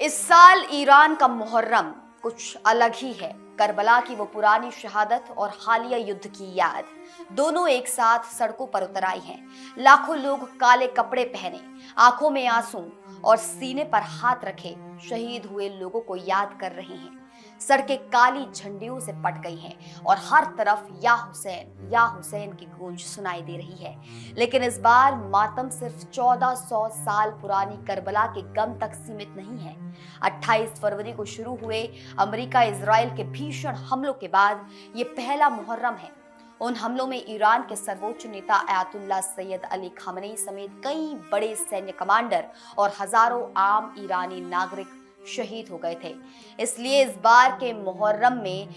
इस साल ईरान का मुहर्रम कुछ अलग ही है। करबला की वो पुरानी शहादत और हालिया युद्ध की याद दोनों एक साथ सड़कों पर उतर आई हैं। लाखों लोग काले कपड़े पहने, आंखों में आंसू और सीने पर हाथ रखे शहीद हुए लोगों को याद कर रहे हैं। सड़कें काली झंडियों से पट गई हैं और हर तरफ या हुसैन की गूंज सुनाई दे रही है। लेकिन इस बार मातम सिर्फ 1400 साल पुरानी करबला के गम तक सीमित नहीं है। 28 फरवरी को शुरू हुए अमेरिका इजराइल के भीषण हमलों के बाद ये पहला मुहर्रम है। उन हमलों में ईरान के सर्वोच्च नेता अयातुल्लाह सैयद अली खामनेई समेत कई बड़े सैन्य कमांडर और हजारों आम ईरानी नागरिक शहीद हो गए थे। इसलिए इस बार के मुहर्रम में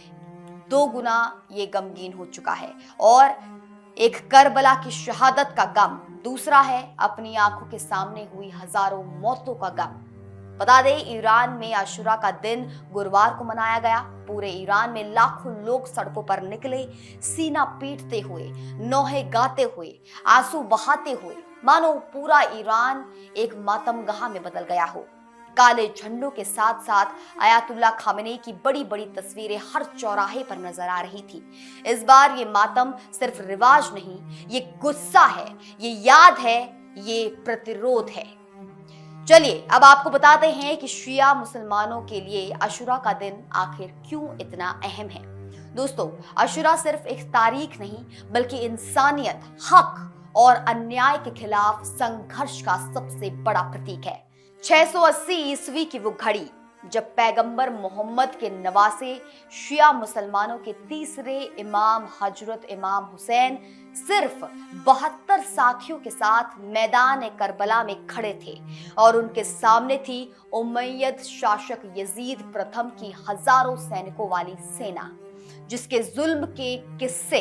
2 गुना ये गमगीन हो चुका है। और एक करबला की शहादत का गम, दूसरा है अपनी आंखों के सामने हुई हजारों मौतों का गम। बता दें, ईरान में आशुरा का दिन गुरुवार को मनाया गया। पूरे ईरान में लाखों लोग सड़कों पर निकले, सीना पीटते हुए, नौहे गाते हुए, आंसू बहाते हुए, मानो पूरा ईरान एक मातमगाह में बदल गया हो। काले झंडों के साथ साथ अयातुल्लाह खामेनेई की बड़ी बड़ी तस्वीरें हर चौराहे पर नजर आ रही थी। इस बार ये मातम सिर्फ रिवाज नहीं, ये गुस्सा है, ये याद है, ये प्रतिरोध है। चलिए अब आपको बताते हैं कि शिया मुसलमानों के लिए आशुरा का दिन आखिर क्यों इतना अहम है। दोस्तों, आशुरा सिर्फ एक तारीख नहीं बल्कि इंसानियत, हक और अन्याय के खिलाफ संघर्ष का सबसे बड़ा प्रतीक है। 680 ईस्वी की वो घड़ी जब पैगंबर मोहम्मद के नवासे शिया मुसलमानों के तीसरे इमाम हजरत इमाम हुसैन सिर्फ 72 साथियों के साथ मैदान करबला में खड़े थे और उनके सामने थी उमय्यद शासक यजीद प्रथम की हजारों सैनिकों वाली सेना, जिसके जुल्म के किस्से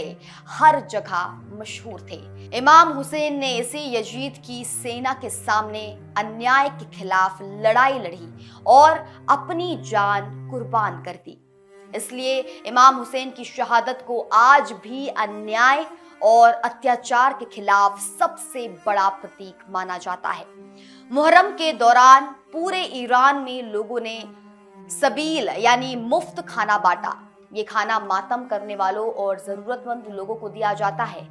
हर जगह मशहूर थे। इमाम हुसैन ने इसी यजीद की सेना के सामने अन्याय के खिलाफ लड़ाई लड़ी और अपनी जान कुर्बान कर दी। इसलिए इमाम हुसैन की शहादत को आज भी अन्याय और अत्याचार के खिलाफ सबसे बड़ा प्रतीक माना जाता है। मुहर्रम के दौरान पूरे ईरान में लोगों ने सबील यानी मुफ्त खाना बांटा। ये खाना मातम करने वालों और जरूरतमंद लोगों को दिया जाता है।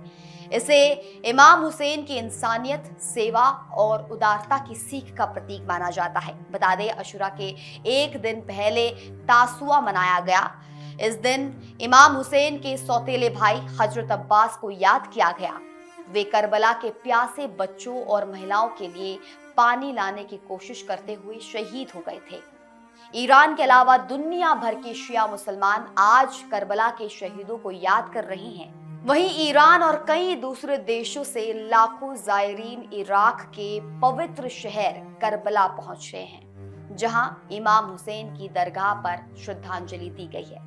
इसे इमाम हुसैन की इंसानियत, सेवा और उदारता की सीख का प्रतीक माना जाता है। बता दें, आशुरा के एक दिन पहले तासुआ मनाया गया। इस दिन इमाम हुसैन के सौतेले भाई हजरत अब्बास को याद किया गया। वे करबला के प्यासे बच्चों और महिलाओं के लिए पानी लाने की कोशिश करते हुए शहीद हो गए थे। ईरान के अलावा दुनिया भर के शिया मुसलमान आज करबला के शहीदों को याद कर रहे हैं। वहीं ईरान और कई दूसरे देशों से लाखों जायरीन इराक के पवित्र शहर करबला पहुंच रहे हैं, जहां इमाम हुसैन की दरगाह पर श्रद्धांजलि दी गई है।